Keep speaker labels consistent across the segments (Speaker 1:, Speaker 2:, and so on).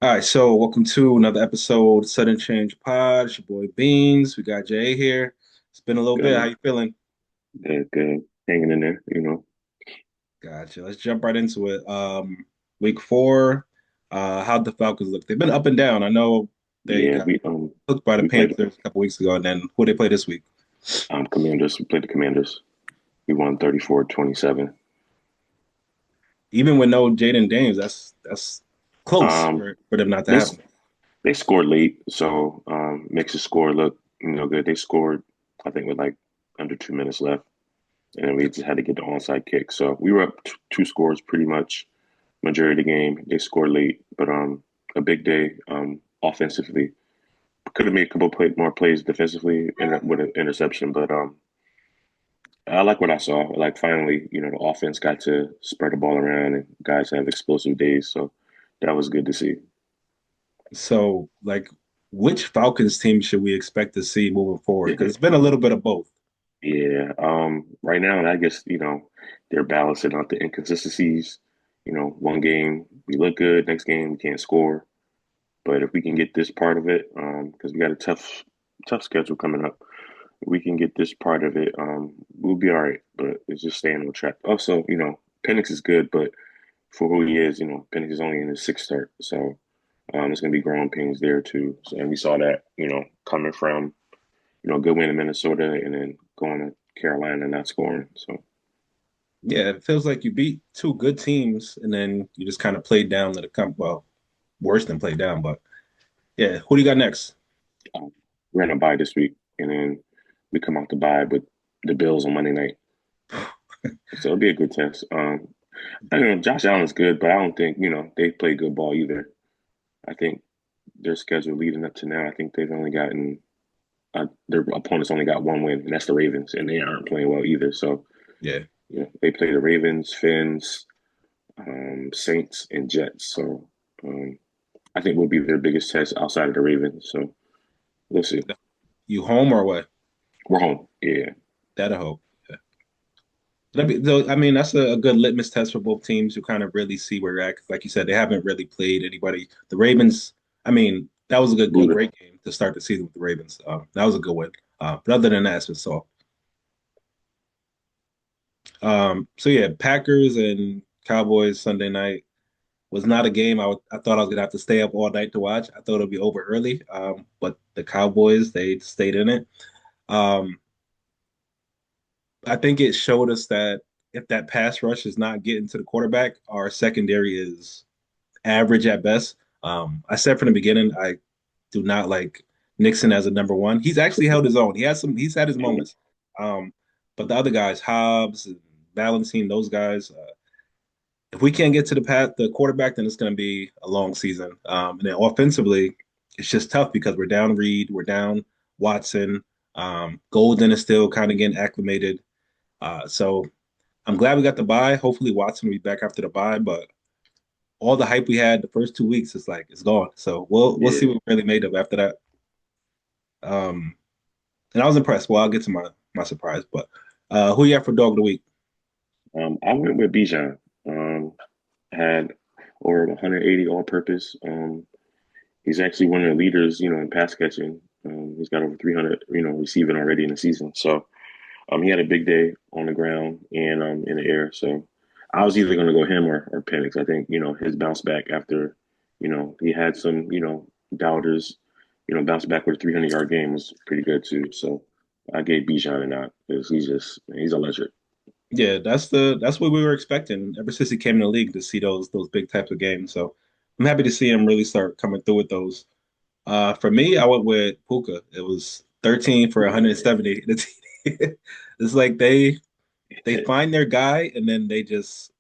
Speaker 1: All right, so welcome to another episode, Sudden Change Pod. It's your boy Beans. We got Jay here. It's been a little bit. How
Speaker 2: Good,
Speaker 1: you feeling?
Speaker 2: good. Hanging in there.
Speaker 1: Gotcha. Let's jump right into it. Week four. How'd the Falcons look? They've been up and down. I know they
Speaker 2: Yeah,
Speaker 1: got hooked by the
Speaker 2: we played
Speaker 1: Panthers a couple weeks ago, and then who they play this week?
Speaker 2: Commanders. We played the Commanders. We won 34-27.
Speaker 1: Even with no Jaden Daniels, that's close
Speaker 2: Um,
Speaker 1: for them not to
Speaker 2: they
Speaker 1: happen.
Speaker 2: they scored late, so makes the score look good. They scored, I think, with like under 2 minutes left, and we just had to get the onside kick. So we were up two scores pretty much majority of the game. They scored late, but a big day offensively. Could have made a couple more plays defensively and with an interception, but I like what I saw. Like finally, the offense got to spread the ball around and guys have explosive days. So that was good to see.
Speaker 1: So, which Falcons team should we expect to see moving forward? Because it's been a little bit of both.
Speaker 2: Yeah. Right now, I guess, they're balancing out the inconsistencies. One game we look good, next game we can't score. But if we can get this part of it, because we got a tough schedule coming up. If we can get this part of it, we'll be all right. But it's just staying on track. Also, Penix is good, but for who he is, Penix is only in his sixth start. So there's going to be growing pains there too. So, and we saw that, coming from, a good win in Minnesota and then going to Carolina and not scoring. So,
Speaker 1: Yeah, it feels like you beat two good teams and then you just kind of played down to the well, worse than played down, but yeah, who do you got next?
Speaker 2: we're going to buy this week. And then we come out to buy with the Bills on Monday night. So it'll be a good test. I don't know Josh Allen's good, but I don't think, they play good ball either. I think their schedule leading up to now, I think they've only gotten their opponents only got one win, and that's the Ravens, and they aren't playing well either. So,
Speaker 1: Yeah.
Speaker 2: they play the Ravens, Finns, Saints, and Jets. So, I think we'll be their biggest test outside of the Ravens. So, we'll see.
Speaker 1: You home or what?
Speaker 2: We're home. Yeah.
Speaker 1: That I hope. Yeah. Though, I mean, that's a good litmus test for both teams to kind of really see where you're at. 'Cause like you said, they haven't really played anybody. The Ravens, I mean, that was a
Speaker 2: Buddha.
Speaker 1: great game to start the season with the Ravens. That was a good win. But other than that, it's been soft. So yeah, Packers and Cowboys Sunday night was not a game I thought I was gonna have to stay up all night to watch. I thought it'd be over early, but the Cowboys they stayed in it. Um, I think it showed us that if that pass rush is not getting to the quarterback, our secondary is average at best. I said from the beginning I do not like Nixon as a number one. He's actually held his own. He's had his moments. Um, but the other guys, Hobbs and Valentine, those guys. If we can't get to the quarterback, then it's going to be a long season. And then offensively, it's just tough because we're down Reed, we're down Watson. Golden is still kind of getting acclimated. So I'm glad we got the bye. Hopefully Watson will be back after the bye, but all the hype we had the first 2 weeks is like it's gone. So we'll see
Speaker 2: Yeah.
Speaker 1: what we're really made of after that. Um, and I was impressed. Well, I'll get to my surprise, but who you got for dog of the week?
Speaker 2: I went with Bijan. Had over 180 all-purpose. He's actually one of the leaders, in pass catching. He's got over 300, receiving already in the season. So he had a big day on the ground and in the air. So I was either going to go him or Penix. I think his bounce back after he had some doubters. Bounce back with a 300-yard game was pretty good too. So I gave Bijan a nod because he's electric.
Speaker 1: Yeah, that's what we were expecting ever since he came in the league to see those big types of games. So I'm happy to see him really start coming through with those. For me, I went with Puka. It was 13 for
Speaker 2: Yeah,
Speaker 1: 170. It's like they find their guy and then they just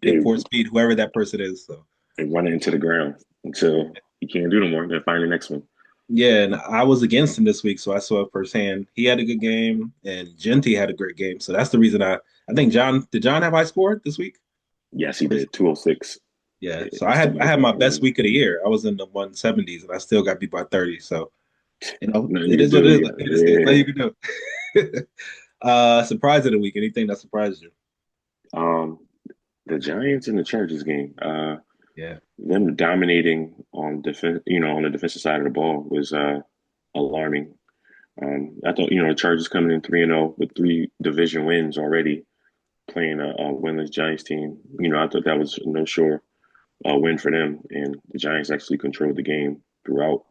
Speaker 1: hit
Speaker 2: they
Speaker 1: for speed, whoever that person is. So
Speaker 2: they run it into the ground until you can't do no more. Then find the next one.
Speaker 1: yeah, and I was against him this week, so I saw it firsthand. He had a good game, and Genty had a great game. So that's the reason I think John have high scored this week?
Speaker 2: Yes, he
Speaker 1: Or
Speaker 2: did 206.
Speaker 1: yeah,
Speaker 2: Yeah,
Speaker 1: so
Speaker 2: that's the
Speaker 1: I
Speaker 2: most
Speaker 1: had my best
Speaker 2: amazing.
Speaker 1: week of the year. I was in the 170s, and I still got beat by 30. So
Speaker 2: Nothing you
Speaker 1: it
Speaker 2: can
Speaker 1: is what it
Speaker 2: do.
Speaker 1: is. It's nothing
Speaker 2: Yeah.
Speaker 1: you can do. Surprise of the week. Anything that surprised you?
Speaker 2: Um, the Giants and the Chargers game.
Speaker 1: Yeah,
Speaker 2: Them dominating on defense, on the defensive side of the ball was alarming. I thought, the Chargers coming in 3-0 with three division wins already, playing a winless Giants team. I thought that was no sure win for them, and the Giants actually controlled the game throughout.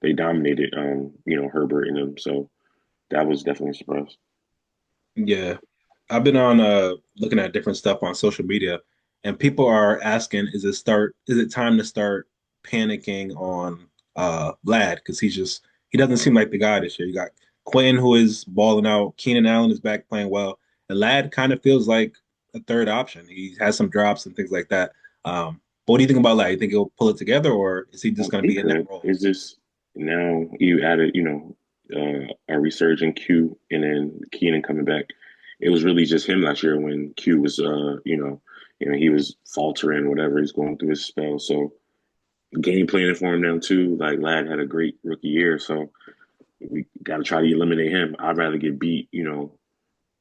Speaker 2: They dominated, Herbert and them. So that was definitely a surprise.
Speaker 1: yeah. I've been on looking at different stuff on social media, and people are asking, is it time to start panicking on Vlad? Because he doesn't seem like the guy this year. You got Quinn who is balling out, Keenan Allen is back playing well, and Lad kind of feels like a third option. He has some drops and things like that. But what do you think about Lad? You think he'll pull it together, or is he just going to
Speaker 2: He
Speaker 1: be in that
Speaker 2: could.
Speaker 1: role?
Speaker 2: It's just now you added, a resurgent Q and then Keenan coming back. It was really just him last year when Q was, he was faltering, whatever he's going through his spell. So game planning for him now too. Like Lad had a great rookie year, so we got to try to eliminate him. I'd rather get beat,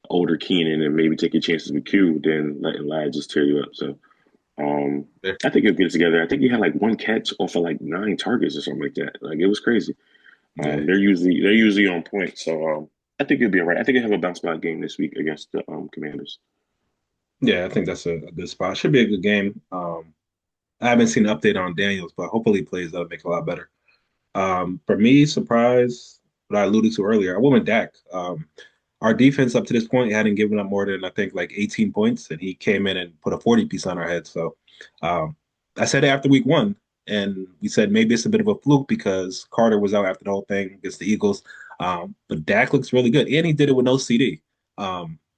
Speaker 2: older Keenan and maybe take your chances with Q than letting Lad just tear you up. So um,
Speaker 1: Yeah.
Speaker 2: I think he'll get it together. I think he had like one catch off of like 9 targets or something like that. Like it was crazy.
Speaker 1: Yeah.
Speaker 2: They're usually on point. So I think he'll be all right. I think he'll have a bounce back game this week against the Commanders.
Speaker 1: Yeah, I think that's a good spot. Should be a good game. I haven't seen an update on Daniels, but hopefully he plays. That'll make it a lot better. For me, surprise, what I alluded to earlier, I went with Dak. Our defense up to this point hadn't given up more than I think like 18 points, and he came in and put a 40 piece on our head. So um, I said it after week one, and we said maybe it's a bit of a fluke because Carter was out after the whole thing against the Eagles. But Dak looks really good, and he did it with no CD.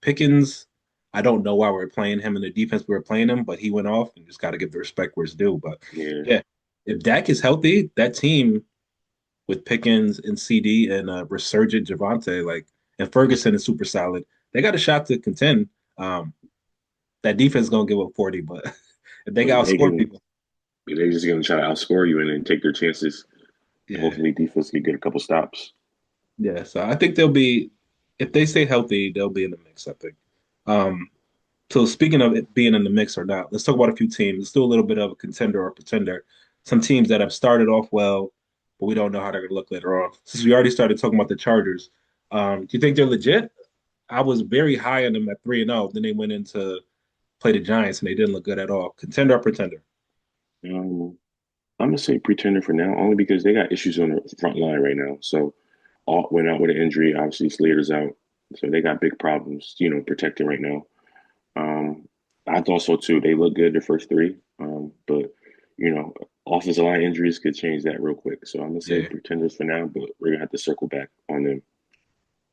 Speaker 1: Pickens, I don't know why we're playing him in the defense we were playing him, but he went off and just got to give the respect where it's due. But
Speaker 2: Yeah,
Speaker 1: yeah, if Dak is healthy, that team with Pickens and CD and resurgent Javante, and Ferguson is super solid. They got a shot to contend. Um, that defense is gonna give up 40, but if they
Speaker 2: but
Speaker 1: can outscore people,
Speaker 2: they're just gonna try to outscore you and then take their chances.
Speaker 1: yeah,
Speaker 2: Hopefully, defense can get a couple stops.
Speaker 1: yeah. So I think they'll be if they stay healthy, they'll be in the mix. I think. Um, so speaking of it being in the mix or not, let's talk about a few teams. Let's do a little bit of a contender or pretender. Some teams that have started off well, but we don't know how they're gonna look later on. Since we already started talking about the Chargers, do you think they're legit? I was very high on them at 3-0. Then they went into play the Giants and they didn't look good at all. Contender or pretender?
Speaker 2: Um, I'm gonna say pretender for now, only because they got issues on the front line right now. So, Alt went out with an injury. Obviously, Slater's out, so they got big problems, protecting right now. Um, I thought so too. They look good the first three, but you know, offensive line injuries could change that real quick. So I'm gonna say
Speaker 1: Yeah.
Speaker 2: pretenders for now, but we're gonna have to circle back on them.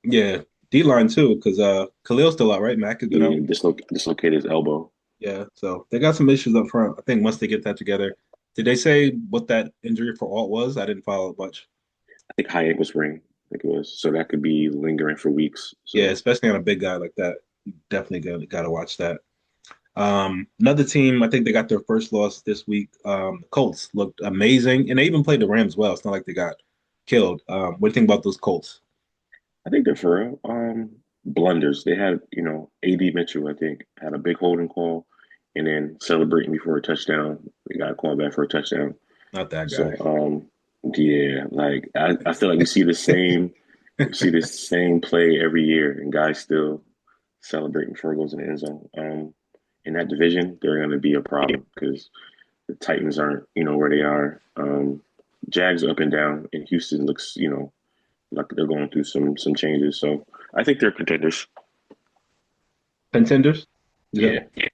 Speaker 1: Yeah. D line too, because Khalil's still out, right? Mack has been
Speaker 2: Yeah,
Speaker 1: out.
Speaker 2: dislocate his elbow.
Speaker 1: Yeah. So they got some issues up front. I think once they get that together. Did they say what that injury for Alt was? I didn't follow much.
Speaker 2: I think high ankle sprain. I think it was. So that could be lingering for weeks.
Speaker 1: Yeah,
Speaker 2: So
Speaker 1: especially on a big guy like that. You definitely got to watch that. Another team, I think they got their first loss this week. The Colts looked amazing, and they even played the Rams well. It's not like they got killed. What do you think about those Colts?
Speaker 2: I think they're for real. Blunders. They had, AD Mitchell, I think, had a big holding call and then celebrating before a touchdown. They got called back for a touchdown.
Speaker 1: Not that
Speaker 2: So,
Speaker 1: guy.
Speaker 2: yeah, like I feel like we see the same play every year, and guys still celebrating before it goes in the end zone. In that division, they're going to be a problem because the Titans aren't, where they are. Jags up and down, and Houston looks, like they're going through some changes. So I think they're contenders.
Speaker 1: Contenders? Is that?
Speaker 2: Yeah,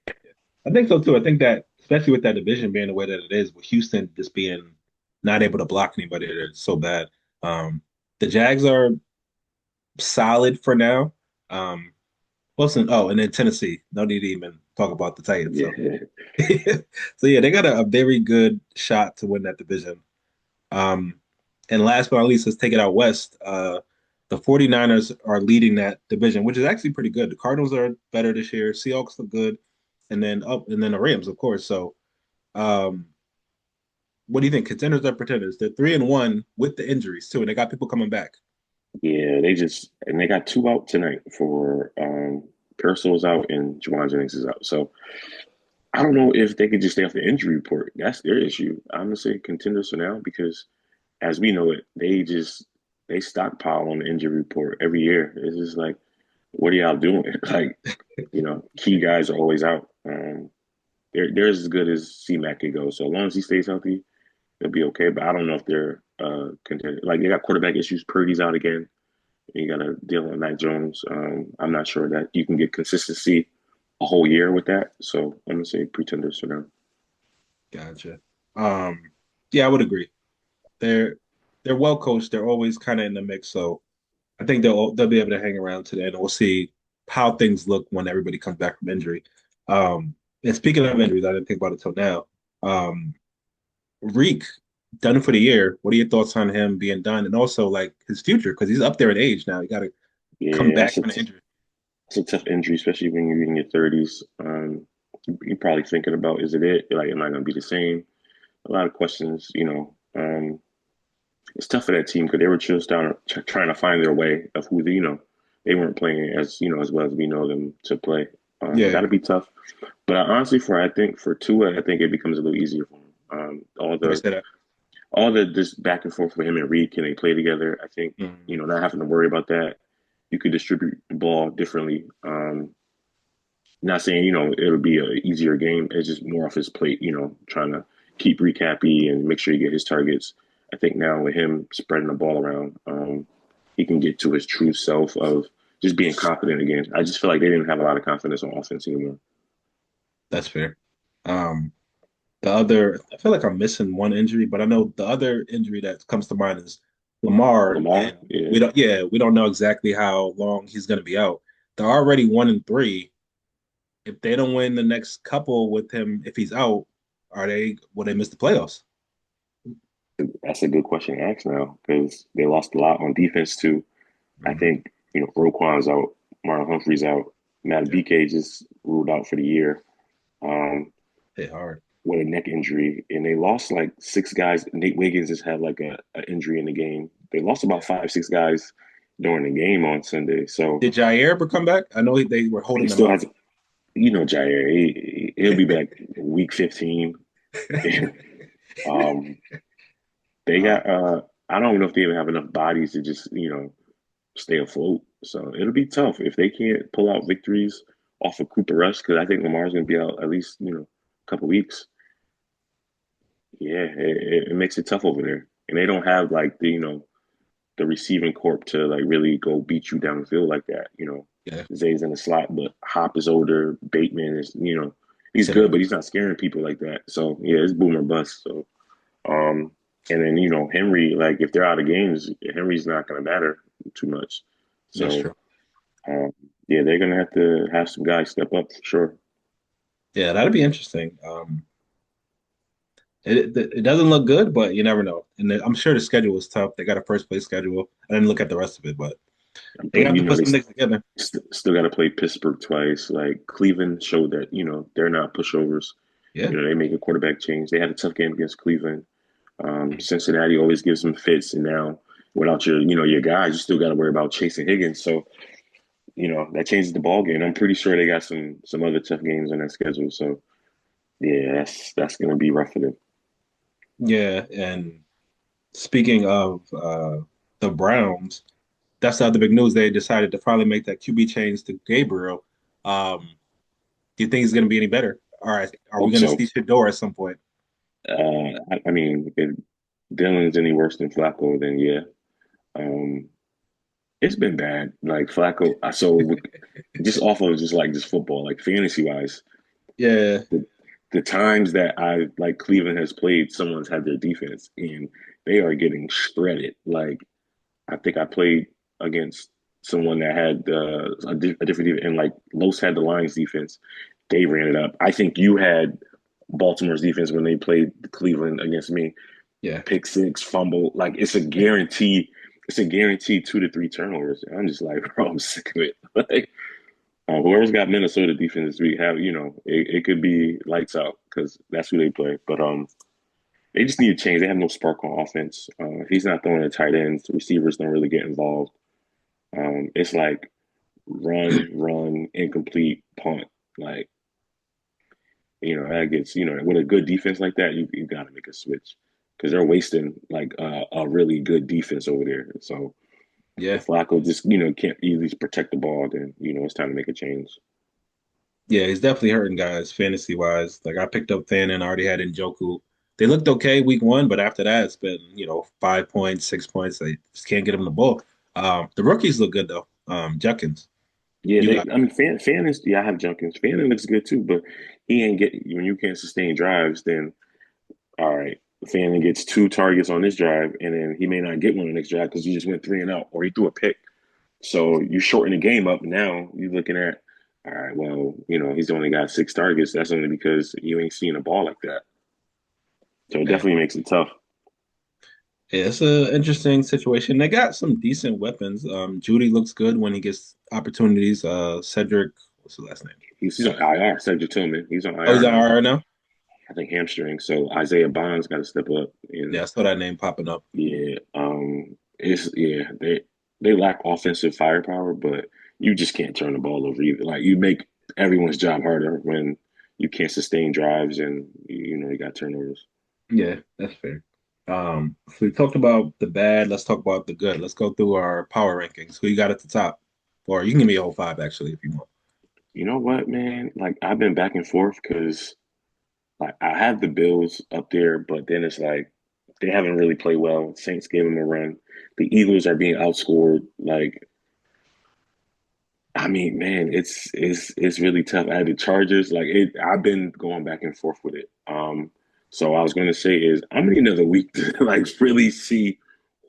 Speaker 1: I think so too. I think that especially with that division being the way that it is, with Houston just being not able to block anybody, they're so bad. Um, the Jags are solid for now. Um, Wilson, oh, and then Tennessee. No need to even talk about the Titans. So,
Speaker 2: yeah,
Speaker 1: so yeah, they got a very good shot to win that division. Um, and last but not least, let's take it out west. The 49ers are leading that division, which is actually pretty good. The Cardinals are better this year. Seahawks look good, and then the Rams, of course. So, um, what do you think? Contenders or pretenders? They're 3-1 with the injuries too, and they got people coming back.
Speaker 2: yeah. They got two out tonight for Parasol's out and Juwan Jennings is out. So I don't know if they could just stay off the injury report. That's their issue. I'm gonna say contenders for now because, as we know it, they stockpile on the injury report every year. It's just like, what are y'all doing? Like, key guys are always out. They're as good as C-Mac can go. So as long as he stays healthy, they'll be okay. But I don't know if they're contender. Like they got quarterback issues. Purdy's out again. You got to deal with Mac Jones. I'm not sure that you can get consistency a whole year with that. So I'm gonna say pretenders for now.
Speaker 1: Gotcha. Um, yeah, I would agree. They're they're well coached. They're always kind of in the mix. So I think they'll be able to hang around today, and we'll see how things look when everybody comes back from injury. And speaking of injuries, I didn't think about it till now. Reek done for the year. What are your thoughts on him being done, and also like his future? Because he's up there in age now. You got to come
Speaker 2: Yeah,
Speaker 1: back from the injury.
Speaker 2: it's a tough injury, especially when you're in your 30s. You're probably thinking about, is it it? Like, am I going to be the same? A lot of questions, it's tough for that team because they were just down trying to find their way of who they weren't playing as well as we know them to play.
Speaker 1: Yeah,
Speaker 2: That'd be tough. But honestly, I think for Tua, I think it becomes a little easier for him.
Speaker 1: let me say that.
Speaker 2: All the this back and forth for him and Reed, can they play together? I think
Speaker 1: Mhm.
Speaker 2: not having to worry about that. You could distribute the ball differently. Not saying it'll be an easier game. It's just more off his plate. Trying to keep Reed happy and make sure he get his targets. I think now with him spreading the ball around, he can get to his true self of just being confident again. I just feel like they didn't have a lot of confidence on offense anymore.
Speaker 1: That's fair. Um, the other, I feel like I'm missing one injury, but I know the other injury that comes to mind is Lamar,
Speaker 2: Lamar,
Speaker 1: and
Speaker 2: yeah.
Speaker 1: we don't know exactly how long he's going to be out. They're already 1-3. If they don't win the next couple with him, if he's out, will they miss the playoffs?
Speaker 2: That's a good question to ask now because they lost a lot on defense too. I
Speaker 1: Mhm.
Speaker 2: think Roquan's out, Marlon Humphrey's out, Matt
Speaker 1: Yeah,
Speaker 2: BK just ruled out for the year
Speaker 1: hit hard.
Speaker 2: with a neck injury, and they lost like six guys. Nate Wiggins just had like a injury in the game. They lost about
Speaker 1: Yeah.
Speaker 2: 5, 6 guys during the game on Sunday, so
Speaker 1: Did Jair ever come back? I know they were
Speaker 2: he
Speaker 1: holding him
Speaker 2: still
Speaker 1: out.
Speaker 2: has. Jair, he'll be back week 15. um, they
Speaker 1: Uh,
Speaker 2: got. I don't know if they even have enough bodies to just stay afloat. So it'll be tough if they can't pull out victories off of Cooper Rush because I think Lamar's going to be out at least a couple weeks. Yeah, it makes it tough over there, and they don't have like the receiving corp to like really go beat you downfield like that.
Speaker 1: yeah,
Speaker 2: Zay's in the slot, but Hop is older. Bateman is he's
Speaker 1: say that.
Speaker 2: good, but he's not scaring people like that. So yeah, it's boom or bust. So um, and then Henry, like if they're out of games, Henry's not going to matter too much.
Speaker 1: That's
Speaker 2: So
Speaker 1: true.
Speaker 2: Um, yeah, they're gonna have to have some guys step up for sure.
Speaker 1: Yeah, that'd be interesting. It doesn't look good, but you never know. And I'm sure the schedule is tough. They got a first place schedule. I didn't look at the rest of it, but they
Speaker 2: But
Speaker 1: have to put
Speaker 2: they
Speaker 1: some things together.
Speaker 2: still got to play Pittsburgh twice. Like Cleveland showed that they're not pushovers.
Speaker 1: Yeah.
Speaker 2: They make a quarterback change. They had a tough game against Cleveland. Cincinnati always gives them fits, and now without your guys, you still got to worry about chasing Higgins. So that changes the ball game. I'm pretty sure they got some other tough games on that schedule. So yeah, that's gonna be rough for them.
Speaker 1: Yeah, and speaking of the Browns, that's the other big news. They decided to finally make that QB change to Gabriel. Do you think he's going to be any better? All right, are we
Speaker 2: Hope
Speaker 1: going to
Speaker 2: so.
Speaker 1: see Shador at some point?
Speaker 2: I mean, if Dylan's any worse than Flacco, then yeah. Um, it's been bad. Like Flacco, just off of just football, like fantasy wise,
Speaker 1: Yeah,
Speaker 2: the the times that I like Cleveland has played, someone's had their defense and they are getting shredded. Like I think I played against someone that had a different defense, and like Los had the Lions defense. They ran it up. I think you had Baltimore's defense when they played Cleveland against me.
Speaker 1: yeah,
Speaker 2: Pick six, fumble. Like it's a guarantee. It's a guaranteed 2 to 3 turnovers. I'm just like, bro, I'm sick of it. Like, whoever's got Minnesota defense this week, it could be lights out because that's who they play. But they just need to change. They have no spark on offense. If he's not throwing the tight ends, the receivers don't really get involved. It's like run, incomplete, punt. Like That gets, with a good defense like that, you got to make a switch because they're wasting like a really good defense over there. So
Speaker 1: Yeah.
Speaker 2: if Flacco just, can't easily protect the ball, then, it's time to make a change.
Speaker 1: Yeah, he's definitely hurting guys fantasy wise. Like I picked up Fan and already had Njoku. They looked okay week one, but after that it's been, 5 points, 6 points. They just can't get him the ball. The rookies look good though. Judkins.
Speaker 2: Yeah,
Speaker 1: You got
Speaker 2: I mean, Fan is, yeah, I have Junkins. Fan looks good too, but he ain't get, when you can't sustain drives, then all right, Fanning gets 2 targets on this drive, and then he may not get one on the next drive because you just went 3 and out, or he threw a pick. So you shorten the game up. Now you're looking at, all right, well, he's only got 6 targets. That's only because you ain't seeing a ball like that. So it
Speaker 1: yeah.
Speaker 2: definitely makes it tough.
Speaker 1: Yeah, it's a interesting situation. They got some decent weapons. Judy looks good when he gets opportunities. Cedric, what's his last name?
Speaker 2: He's on IR, Cedric Tillman. He's on
Speaker 1: Oh, he's
Speaker 2: IR
Speaker 1: on
Speaker 2: now.
Speaker 1: IR now?
Speaker 2: I think hamstring. So Isaiah Bonds got to step up.
Speaker 1: Yeah,
Speaker 2: And
Speaker 1: I saw that name popping up.
Speaker 2: yeah, they lack offensive firepower, but you just can't turn the ball over either. Like you make everyone's job harder when you can't sustain drives and you got turnovers.
Speaker 1: Yeah, that's fair. So we talked about the bad. Let's talk about the good. Let's go through our power rankings. Who you got at the top? Or you can give me a whole five actually if you want.
Speaker 2: You know what, man? Like I've been back and forth because like I have the Bills up there, but then it's like they haven't really played well. Saints gave them a run. The Eagles are being outscored. Like I mean, man, it's really tough. I had the Chargers. Like I've been going back and forth with it. So I was going to say is I'm gonna need another week to like really see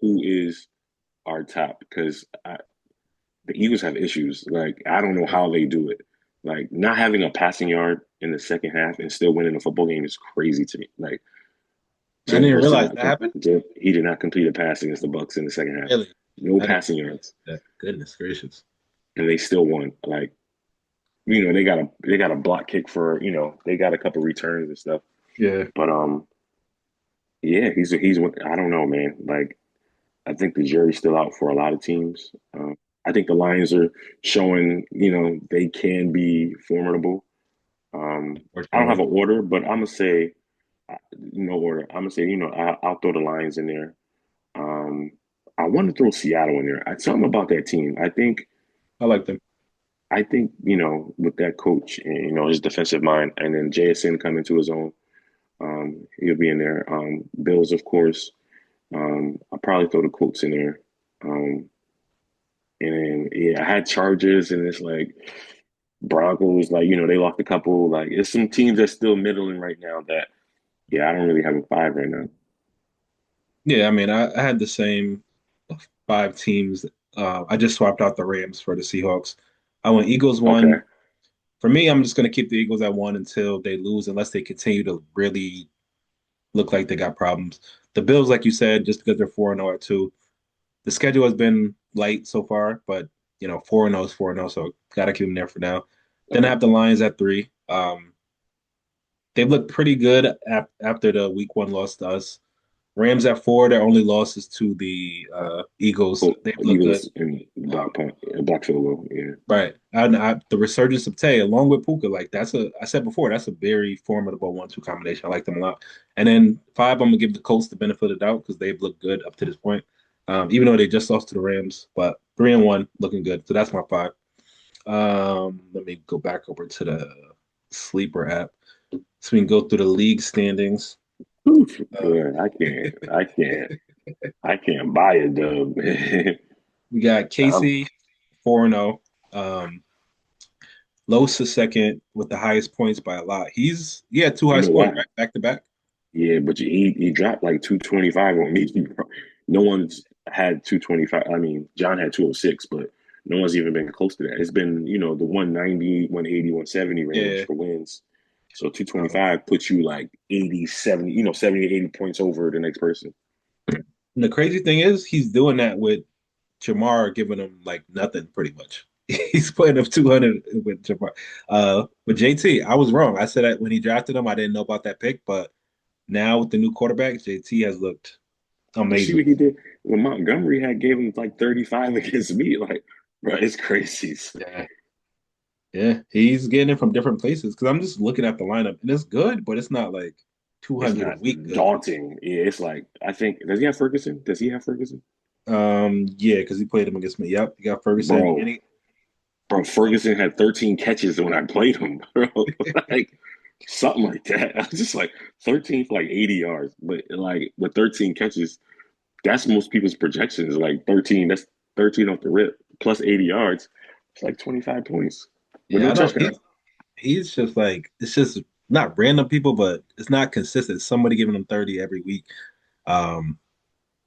Speaker 2: who is our top because the Eagles have issues. Like I don't know
Speaker 1: Yeah.
Speaker 2: how they do it. Like not having a passing yard in the second half and still winning a football game is crazy to me. Like
Speaker 1: I didn't
Speaker 2: Jalen Hurts
Speaker 1: realize that happened.
Speaker 2: he did not complete a pass against the Bucks in the second half.
Speaker 1: Really?
Speaker 2: No
Speaker 1: I didn't
Speaker 2: passing yards,
Speaker 1: that. Goodness gracious.
Speaker 2: and they still won. Like they got a block kick for they got a couple returns and stuff.
Speaker 1: Yeah.
Speaker 2: But yeah, he's I don't know, man. Like I think the jury's still out for a lot of teams. I think the Lions are showing they can be formidable. I don't have
Speaker 1: Unfortunately.
Speaker 2: an order, but I'm gonna say no order. I'm gonna say I'll throw the Lions in there. Um, I want to throw Seattle in there. Something about that team.
Speaker 1: I like them.
Speaker 2: I think with that coach and his defensive mind, and then JSN coming to his own. He'll be in there. Bills, of course. I'll probably throw the Colts in there. Um, and then yeah, I had Chargers, and it's like Broncos. Like they lost a couple. Like it's some teams that's still middling right now. That yeah, I don't really have a five right now.
Speaker 1: Yeah, I mean I had the same five teams. I just swapped out the Rams for the Seahawks. I went Eagles
Speaker 2: Okay.
Speaker 1: one. For me, I'm just going to keep the Eagles at one until they lose, unless they continue to really look like they got problems. The Bills, like you said, just because they're 4-0 at two, the schedule has been light so far, but 4-0 is 4-0, so gotta keep them there for now. Then I
Speaker 2: Okay.
Speaker 1: have the Lions at three. They've looked pretty good after the week one loss to us. Rams at four, their only loss is to the Eagles.
Speaker 2: Cool.
Speaker 1: They've looked good.
Speaker 2: Eagles and
Speaker 1: Um,
Speaker 2: Black Point, Black Field Goal. Yeah.
Speaker 1: right. The resurgence of Tay, along with Puka, like I said before, that's a very formidable 1-2 combination. I like them a lot. And then five, I'm gonna give the Colts the benefit of the doubt because they've looked good up to this point. Even though they just lost to the Rams, but 3-1, looking good. So that's my five. Let me go back over to the sleeper app so we can go through the league standings.
Speaker 2: Oof,
Speaker 1: Uh,
Speaker 2: boy, I can't buy a dub.
Speaker 1: we got
Speaker 2: I'm,
Speaker 1: Casey 4-0. Los is second with the highest points by a lot. He had two
Speaker 2: you
Speaker 1: high
Speaker 2: know
Speaker 1: scores,
Speaker 2: why?
Speaker 1: right? Back to back.
Speaker 2: Yeah, but he dropped like 225 on me. No one's had 225. I mean, John had 206, but no one's even been close to that. It's been, the 190, 180, 170 range
Speaker 1: Yeah.
Speaker 2: for wins. So
Speaker 1: Um,
Speaker 2: 225 puts you like 80, 70, 70, 80 points over the next person.
Speaker 1: and the crazy thing is, he's doing that with Jamar giving him like nothing, pretty much. He's putting up 200 with Jamar. With JT, I was wrong. I said that when he drafted him, I didn't know about that pick, but now with the new quarterback, JT has looked
Speaker 2: You see
Speaker 1: amazing.
Speaker 2: what he did when Montgomery had gave him like 35 against me? Like, bro, it's crazy.
Speaker 1: Yeah. Yeah, he's getting it from different places because I'm just looking at the lineup and it's good, but it's not like
Speaker 2: It's
Speaker 1: 200 a
Speaker 2: not
Speaker 1: week good.
Speaker 2: daunting. Yeah, it's like I think does he have Ferguson? Does he have Ferguson?
Speaker 1: Yeah, because he played him against me. Yep, he got Ferguson and
Speaker 2: Bro, bro, Ferguson had 13 catches when I played him, bro. Like something like that. I was just like 13 for like 80 yards. But like with 13 catches, that's most people's projections. Like 13, that's 13 off the rip, plus 80 yards. It's like 25 points with
Speaker 1: yeah,
Speaker 2: no
Speaker 1: I don't.
Speaker 2: touchdowns.
Speaker 1: He's just like it's just not random people, but it's not consistent. Somebody giving him 30 every week. Um,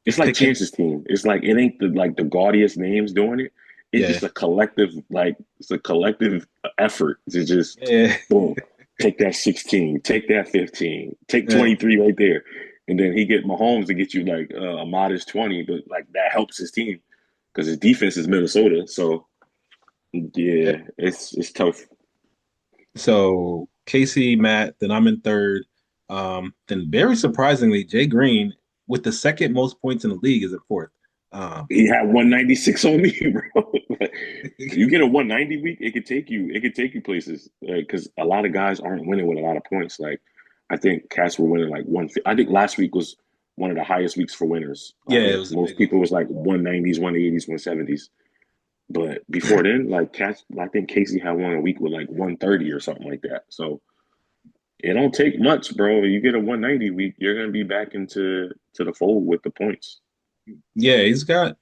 Speaker 2: It's like
Speaker 1: picking.
Speaker 2: Chance's team. It's like it ain't the gaudiest names doing it. It's
Speaker 1: Yeah,
Speaker 2: just a collective it's a collective effort to just
Speaker 1: yeah,
Speaker 2: boom, take that 16, take that 15, take
Speaker 1: yeah,
Speaker 2: 23 right there. And then he get Mahomes to get you like a modest 20, but like that helps his team because his defense is Minnesota. So
Speaker 1: yeah.
Speaker 2: yeah, it's tough.
Speaker 1: So Casey, Matt, then I'm in third. Then very surprisingly, Jay Green with the second most points in the league is at fourth. Um,
Speaker 2: He had 196 on me, bro. You get a 190 week, it could take you places. Because a lot of guys aren't winning with a lot of points. Like I think Cats were winning like one. I think last week was one of the highest weeks for winners.
Speaker 1: yeah,
Speaker 2: Like
Speaker 1: it was a
Speaker 2: most
Speaker 1: big one.
Speaker 2: people was like 190s, 180s, 170s. But before then, like Cats, I think Casey had one a week with like 130 or something like that. So it don't take much, bro. You get a 190 week, you're gonna be back into the fold with the points.
Speaker 1: Yeah, he's got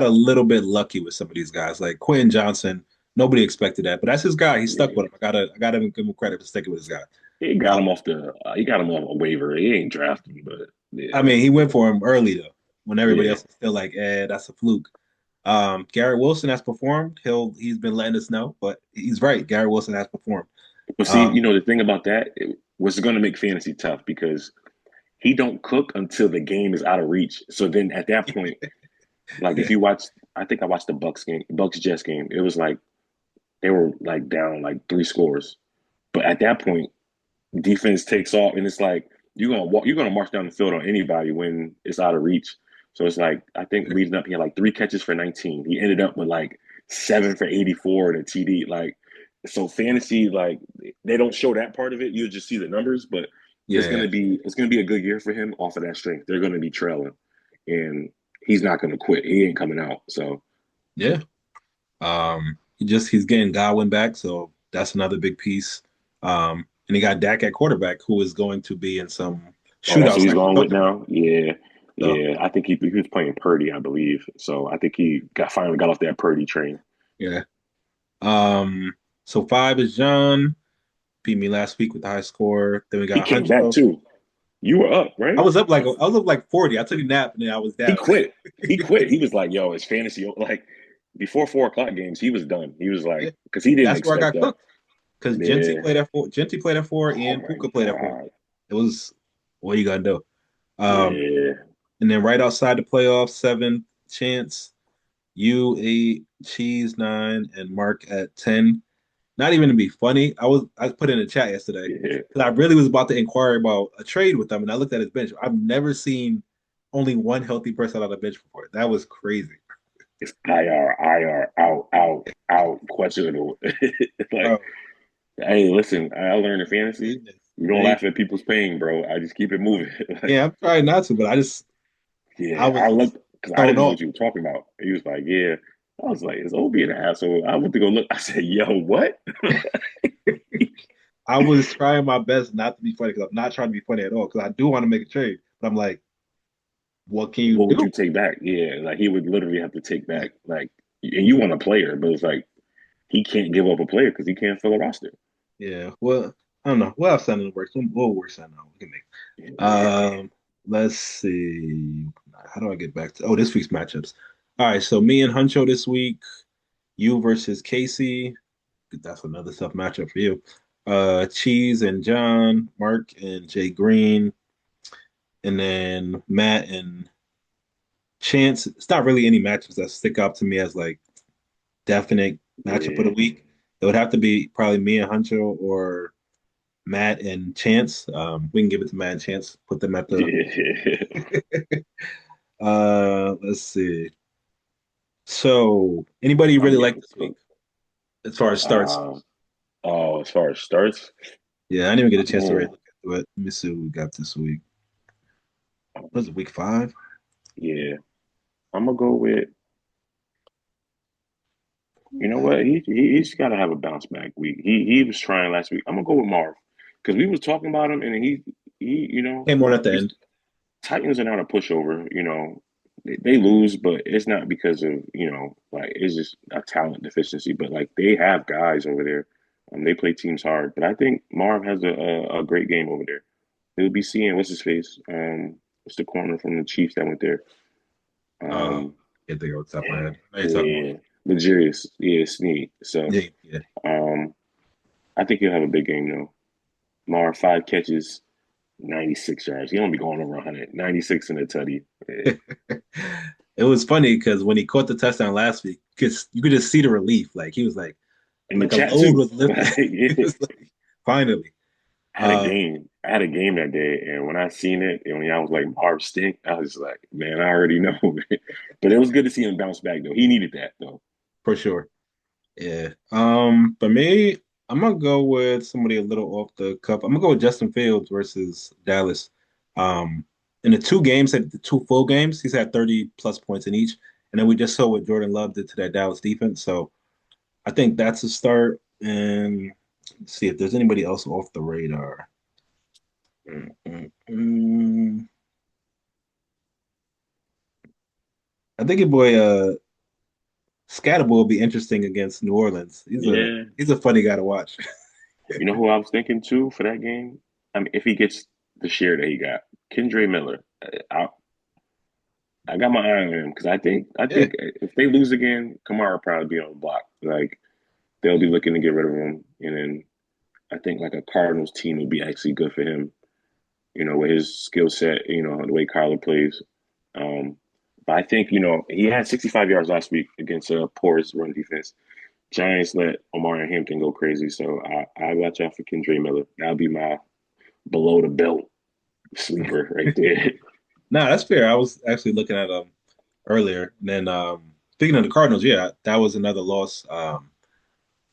Speaker 1: a little bit lucky with some of these guys. Like Quentin Johnson, nobody expected that, but that's his guy. He stuck
Speaker 2: Yeah.
Speaker 1: with him. I gotta give him credit for sticking with his guy.
Speaker 2: Got
Speaker 1: Uh,
Speaker 2: him off the he got him off a waiver. He ain't drafting, but
Speaker 1: I
Speaker 2: yeah,
Speaker 1: mean, he went for him early though, when everybody
Speaker 2: yeah.
Speaker 1: else is still like, that's a fluke. Garrett Wilson has performed. He's been letting us know, but he's right. Garrett Wilson has performed.
Speaker 2: But see,
Speaker 1: Um,
Speaker 2: you know the thing about that was going to make fantasy tough because he don't cook until the game is out of reach. So then at that point, like if you watch, I think I watched the Bucks game, Bucks Jets game. It was like they were like down like three scores, but at that point, defense takes off, and it's like you're gonna march down the field on anybody when it's out of reach. So it's like I think leading up, he had like three catches for 19. He ended up with like 7 for 84 and a TD. Like so, fantasy like they don't show that part of it. You just see the numbers, but
Speaker 1: yeah,
Speaker 2: it's gonna be a good year for him off of that strength. They're gonna be trailing, and he's not gonna quit. He ain't coming out. So
Speaker 1: yeah. He's getting Godwin back, so that's another big piece. And he got Dak at quarterback, who is going to be in some
Speaker 2: oh, that's what
Speaker 1: shootouts
Speaker 2: he's
Speaker 1: like we
Speaker 2: going with
Speaker 1: talked about.
Speaker 2: now. Yeah,
Speaker 1: So
Speaker 2: yeah. I think he was playing Purdy, I believe. So I think he got finally got off that Purdy train.
Speaker 1: yeah. So five is John. Beat me last week with the high score. Then we
Speaker 2: He
Speaker 1: got
Speaker 2: came back
Speaker 1: Huncho.
Speaker 2: too. You were up, right?
Speaker 1: I was up like 40. I took a nap and then I was
Speaker 2: He
Speaker 1: down.
Speaker 2: quit. He quit. He was like, "Yo, it's fantasy." Like before 4 o'clock games, he was done. He was
Speaker 1: Yeah.
Speaker 2: like, because he didn't
Speaker 1: That's where I
Speaker 2: expect
Speaker 1: got
Speaker 2: that.
Speaker 1: cooked. Because
Speaker 2: Yeah.
Speaker 1: Genty played at four
Speaker 2: Oh
Speaker 1: and
Speaker 2: my
Speaker 1: Puka played at four.
Speaker 2: god.
Speaker 1: It was what are you gonna do? Um,
Speaker 2: Yeah.
Speaker 1: and then right outside the playoffs, seven chance, you eight, Cheese nine, and Mark at 10. Not even to be funny, I put in a chat yesterday
Speaker 2: Yeah.
Speaker 1: because I really was about to inquire about a trade with them, and I looked at his bench. I've never seen only one healthy person on the bench before. That was crazy.
Speaker 2: It's IR, out, out, out, questionable. Like,
Speaker 1: Bro,
Speaker 2: hey, listen, I learned in fantasy.
Speaker 1: goodness.
Speaker 2: You don't laugh at people's pain, bro. I just keep it moving. Like,
Speaker 1: Yeah, I'm trying not to, but I
Speaker 2: yeah, I
Speaker 1: was
Speaker 2: looked because I
Speaker 1: thrown
Speaker 2: didn't know
Speaker 1: off.
Speaker 2: what you were talking about. He was like, "Yeah." I was like, "Is Obi an asshole?" I went to go look. I said, "Yo, what?"
Speaker 1: I was trying my best not to be funny because I'm not trying to be funny at all because I do want to make a trade, but I'm like, what can you
Speaker 2: What would
Speaker 1: do?
Speaker 2: you take back? Yeah, like he would literally have to take back like, and you want a player, but it's like he can't give up a player because he can't fill a roster.
Speaker 1: Yeah, well, I don't know. We'll have something in the works. We'll work something out. We can make.
Speaker 2: Yeah,
Speaker 1: Let's see. How do I get back to? Oh, this week's matchups. All right, so me and Huncho this week. You versus Casey. That's another tough matchup for you. Cheese and John, Mark and Jay Green, and then Matt and Chance. It's not really any matchups that stick out to me as like definite matchup of the
Speaker 2: yeah,
Speaker 1: week. It would have to be probably me and Huncho or Matt and Chance. We can give it to Matt and Chance. Put them at the.
Speaker 2: yeah.
Speaker 1: Let's see. So, anybody you
Speaker 2: I'm
Speaker 1: really like
Speaker 2: getting
Speaker 1: this week?
Speaker 2: cooked.
Speaker 1: as far as starts.
Speaker 2: Uh, oh, as far as starts,
Speaker 1: Yeah, I didn't even get a chance to really
Speaker 2: man,
Speaker 1: look into it. Let me see what we got this week. Was it week 5?
Speaker 2: yeah, I'm gonna go with. You know what? He's got to have a bounce back week. He was trying last week. I'm gonna go with Marv because we was talking about him, and he
Speaker 1: Came on at the
Speaker 2: he's
Speaker 1: end.
Speaker 2: Titans are not a pushover. They lose, but it's not because of like it's just a talent deficiency. But like they have guys over there. They play teams hard. But I think Marv has a great game over there. He'll be seeing what's his face. What's the corner from the Chiefs that went there?
Speaker 1: Uh,
Speaker 2: Um,
Speaker 1: can't think off the top of my
Speaker 2: Damn.
Speaker 1: head. I know you're talking about.
Speaker 2: Yeah, luxurious. Yeah, Snead. So
Speaker 1: Yeah, yeah.
Speaker 2: um, I think he'll have a big game though. Mar 5 catches, 96 yards. He don't be going over 100. 96 in a tutty. Yeah.
Speaker 1: It was funny because when he caught the touchdown last week, because you could just see the relief. Like he was
Speaker 2: In the
Speaker 1: like a
Speaker 2: chat
Speaker 1: load
Speaker 2: too.
Speaker 1: was lifted. He
Speaker 2: Yeah.
Speaker 1: was like, finally.
Speaker 2: I had a
Speaker 1: Uh,
Speaker 2: game. I had a game that day, and when I seen it, and when I was like Marv stink, I was like, man, I already know. But it was good to see him bounce back though. He needed that though.
Speaker 1: for sure. Yeah. For me, I'm gonna go with somebody a little off the cuff. I'm gonna go with Justin Fields versus Dallas. Um, in the two games, the two full games, he's had 30 plus points in each. And then we just saw what Jordan Love did to that Dallas defense. So I think that's a start. And let's see if there's anybody else off the radar. Mm, mm, mm. I think your boy Scatterbo will be interesting against New Orleans.
Speaker 2: Yeah.
Speaker 1: He's a funny guy to watch.
Speaker 2: You know who I was thinking too for that game? I mean, if he gets the share that he got, Kendra Miller. I got my eye on him because I
Speaker 1: Yeah,
Speaker 2: think if they lose again, Kamara will probably be on the block. Like they'll be looking to get rid of him, and then I think like a Cardinals team would be actually good for him. With his skill set, the way Kyler plays. Um, but I think he had 65 yards last week against a porous run defense. Giants let Omar and Hampton go crazy, so I watch out for Kendra Miller. That'll be my below the belt sleeper right there.
Speaker 1: nah, that's fair. I was actually looking at earlier. And then speaking of the Cardinals, yeah, that was another loss.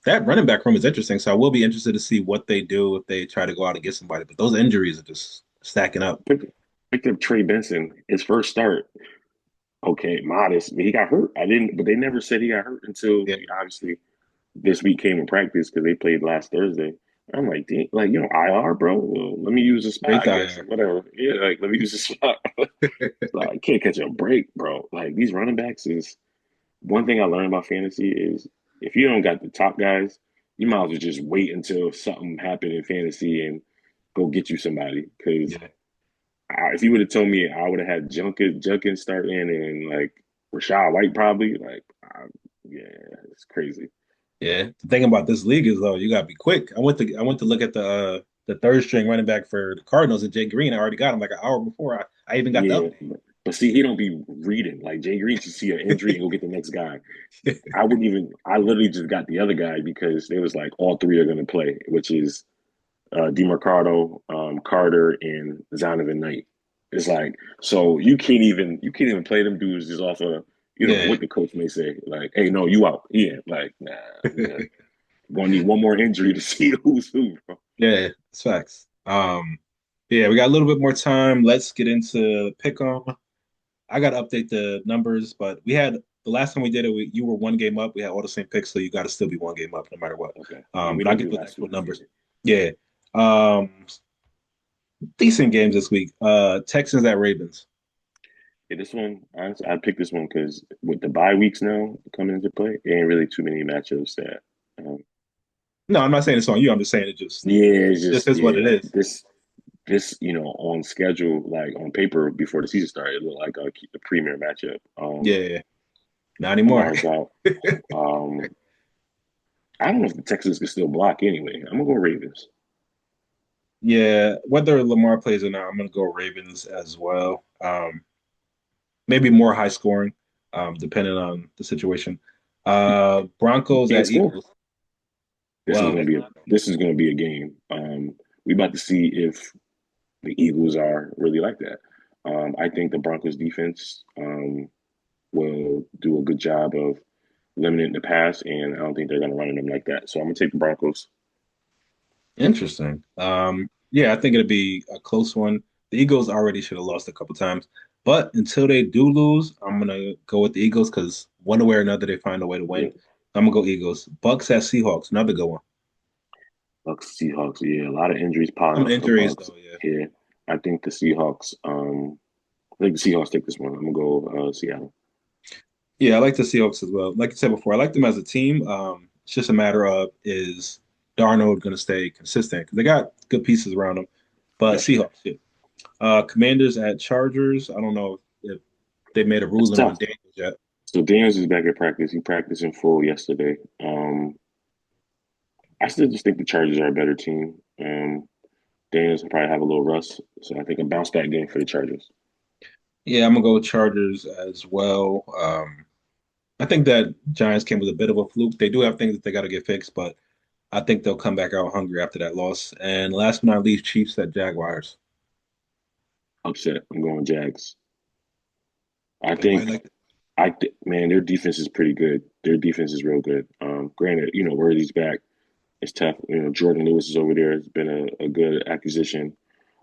Speaker 1: That running back room is interesting, so I will be interested to see what they do if they try to go out and get somebody. But those injuries are just stacking up.
Speaker 2: Picked up Trey Benson, his first start. Okay, modest. But he got hurt. I didn't, but they never said he got hurt until
Speaker 1: Yeah,
Speaker 2: obviously this week came in practice because they played last Thursday. I'm like, damn, like IR, bro. Well, let me use the spot,
Speaker 1: straight
Speaker 2: I guess.
Speaker 1: tire.
Speaker 2: Whatever. Yeah, like let me use the spot. Like, I can't catch a break, bro. Like these running backs is one thing I learned about fantasy is if you don't got the top guys, you might as well just wait until something happened in fantasy and go get you somebody. Because
Speaker 1: Yeah,
Speaker 2: if you would have told me I would have had Junkins start in and like Rashad White probably yeah, it's crazy.
Speaker 1: yeah. The thing about this league is though, you gotta be quick. I went to look at the third string running back for the Cardinals and Jay Green. I already got him like an hour before I even got the
Speaker 2: Yeah,
Speaker 1: update.
Speaker 2: but see, he don't be reading like Jay Green should see an injury and go get the next guy. I wouldn't even. I literally just got the other guy because they was like all three are going to play, which is DeMarcado, Carter, and Zonovan Knight. It's like so you can't even play them dudes just off of
Speaker 1: Yeah.
Speaker 2: what the coach may say like, hey, no, you out. Yeah, like nah, yeah. Gonna need one more injury to see who's who, bro.
Speaker 1: Yeah, it's facts. Yeah, we got a little bit more time. Let's get into pick 'em. I got to update the numbers, but we had the last time we did it, you were one game up. We had all the same picks, so you got to still be one game up no matter what.
Speaker 2: Okay, yeah, we
Speaker 1: But I'll
Speaker 2: didn't
Speaker 1: get
Speaker 2: do
Speaker 1: those
Speaker 2: last
Speaker 1: actual
Speaker 2: week.
Speaker 1: numbers. Yeah. Um, Decent games this week. Texans at Ravens.
Speaker 2: Yeah, this one, honestly, I picked this one because with the bye weeks now coming into play, there ain't really too many matchups that. Um,
Speaker 1: No, I'm not saying it's on you. I'm just saying it just
Speaker 2: yeah, it's
Speaker 1: just
Speaker 2: just
Speaker 1: is what it is.
Speaker 2: this on schedule, like on paper before the season started, it looked like a premier matchup.
Speaker 1: Yeah, not anymore.
Speaker 2: Lamar's out. Um, I don't know if the Texans can still block anyway. I'm gonna go Ravens.
Speaker 1: Yeah, whether Lamar plays or not, I'm gonna go Ravens as well. Maybe more high scoring, depending on the situation.
Speaker 2: You
Speaker 1: Broncos
Speaker 2: can't
Speaker 1: at
Speaker 2: score.
Speaker 1: Eagles. Well,
Speaker 2: This is gonna be a game. We about to see if the Eagles are really like that. I think the Broncos defense will do a good job of limited in the pass, and I don't think they're going to run them like that. So I'm going to take the Broncos.
Speaker 1: Interesting. Yeah, I think it'll be a close one. The Eagles already should have lost a couple times, but until they do lose, I'm gonna go with the Eagles because one way or another they find a way to win.
Speaker 2: Yeah,
Speaker 1: I'm gonna go Eagles. Bucks at Seahawks, another good one.
Speaker 2: Bucks, Seahawks. Yeah, a lot of injuries piling
Speaker 1: Some
Speaker 2: up for the
Speaker 1: injuries
Speaker 2: Bucks.
Speaker 1: though, yeah.
Speaker 2: Yeah, I think the Seahawks. I think the Seahawks take this one. I'm gonna go Seattle.
Speaker 1: Yeah, I like the Seahawks as well. Like I said before, I like them as a team. It's just a matter of is Darnold gonna stay consistent? Because they got good pieces around them. But
Speaker 2: Yeah,
Speaker 1: Seahawks, yeah. Commanders at Chargers. I don't know if they made a
Speaker 2: that's
Speaker 1: ruling on
Speaker 2: tough.
Speaker 1: Daniels yet.
Speaker 2: So Beanz is back at practice. He practiced in full yesterday. I still just think the Chargers are a better team. Daniels will probably have a little rust, so I think a bounce back game for the Chargers.
Speaker 1: Yeah, I'm gonna go with Chargers as well. I think that Giants came with a bit of a fluke. They do have things that they got to get fixed, but I think they'll come back out hungry after that loss. And last but not least, Chiefs at Jaguars.
Speaker 2: Upset. I'm going Jags. I
Speaker 1: Why
Speaker 2: think
Speaker 1: like
Speaker 2: man, their defense is pretty good. Their defense is real good. Granted, Worthy's back. It's tough. Jordan Lewis is over there. It's been a good acquisition.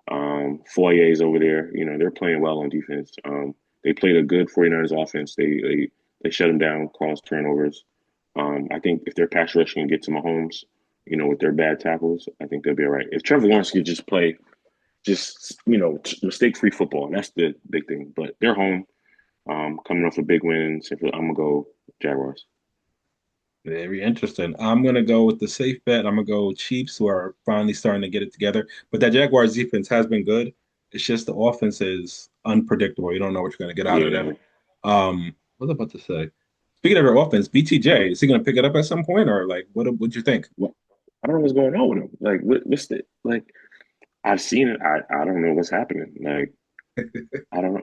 Speaker 2: Foyer's over there. They're playing well on defense. They played a good 49ers offense. They shut them down, caused turnovers. I think if their pass rush can get to Mahomes, with their bad tackles, I think they'll be all right. If Trevor Lawrence could just play mistake free football, and that's the big thing. But they're home, coming off a big win. So I'm gonna go Jaguars.
Speaker 1: very interesting. I'm gonna go with the safe bet. I'm gonna go Chiefs, who are finally starting to get it together. But that Jaguars defense has been good. It's just the offense is unpredictable. You don't know what you're gonna get out of them.
Speaker 2: Yeah.
Speaker 1: What was I about to say? Speaking of their offense, BTJ, is he gonna pick it up at some point, or like what'd you think?
Speaker 2: Well, I don't know what's going on with him. Like, what's the like? I've seen it. I don't know what's happening. Like, I don't know.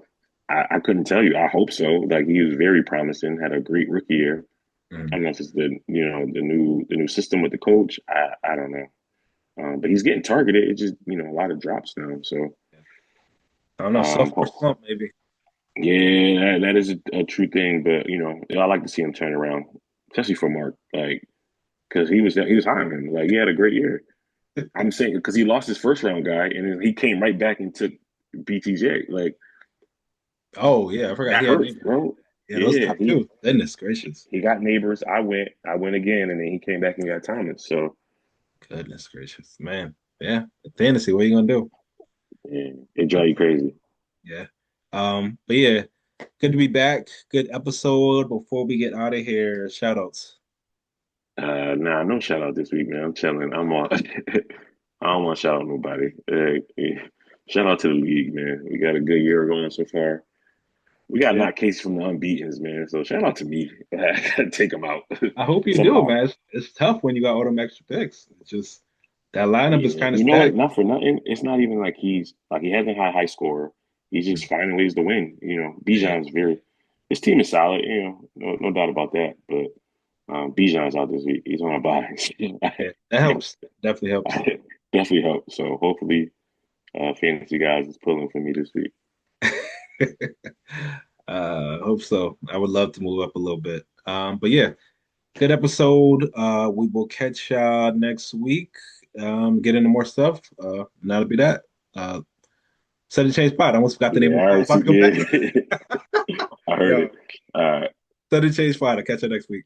Speaker 2: I couldn't tell you. I hope so. Like, he was very promising. Had a great rookie year. I
Speaker 1: Mm.
Speaker 2: don't know if it's the new system with the coach. I don't know. But he's getting targeted. It's just a lot of drops now. So
Speaker 1: I don't know, sophomore
Speaker 2: hope,
Speaker 1: slump maybe.
Speaker 2: yeah, that is a true thing. But I like to see him turn around, especially for Mark. Like, because he was high on him. Like, he had a great year. I'm saying because he lost his first round guy, and then he came right back and took BTJ. Like,
Speaker 1: Oh yeah, I forgot he
Speaker 2: that
Speaker 1: had
Speaker 2: hurts,
Speaker 1: neighbors.
Speaker 2: bro.
Speaker 1: Yeah, those
Speaker 2: Yeah,
Speaker 1: top two. Goodness gracious.
Speaker 2: he got neighbors. I went again, and then he came back and got Thomas. So
Speaker 1: Goodness gracious, man. Yeah, fantasy. What are you gonna do?
Speaker 2: yeah, it drive you crazy.
Speaker 1: Yeah. But yeah, good to be back. Good episode. Before we get out of here, shout outs.
Speaker 2: Nah, no shout out this week, man. I'm chilling. I'm on. I don't want to shout out nobody. Yeah. Shout out to the league, man. We got a good year going so far. We got
Speaker 1: Yeah.
Speaker 2: knocked case from the unbeaten's, man. So shout out to me. I gotta take them out
Speaker 1: I hope you do,
Speaker 2: somehow.
Speaker 1: man. It's tough when you got all them extra picks. It's just that lineup is
Speaker 2: Yeah,
Speaker 1: kind of
Speaker 2: you know what?
Speaker 1: stacked.
Speaker 2: Not for nothing. It's not even like he hasn't had high score. He's just finding ways to win.
Speaker 1: Yeah.
Speaker 2: Bijan's very. His team is solid. No doubt about that. But Bijan's out this week. He's on a bye.
Speaker 1: Yeah. That helps. Definitely helps.
Speaker 2: Definitely help. So hopefully, fantasy guys is pulling for me this week.
Speaker 1: Hope so. I would love to move up a little bit. But yeah, good episode. We will catch next week. Get into more stuff. And that'll be that. Set and change pod. I almost forgot the name
Speaker 2: Yeah,
Speaker 1: of
Speaker 2: all
Speaker 1: I'm
Speaker 2: right.
Speaker 1: about
Speaker 2: So
Speaker 1: to go back.
Speaker 2: yeah, I heard
Speaker 1: Yo,
Speaker 2: it. Uh,
Speaker 1: set and change pod. I'll catch you next week.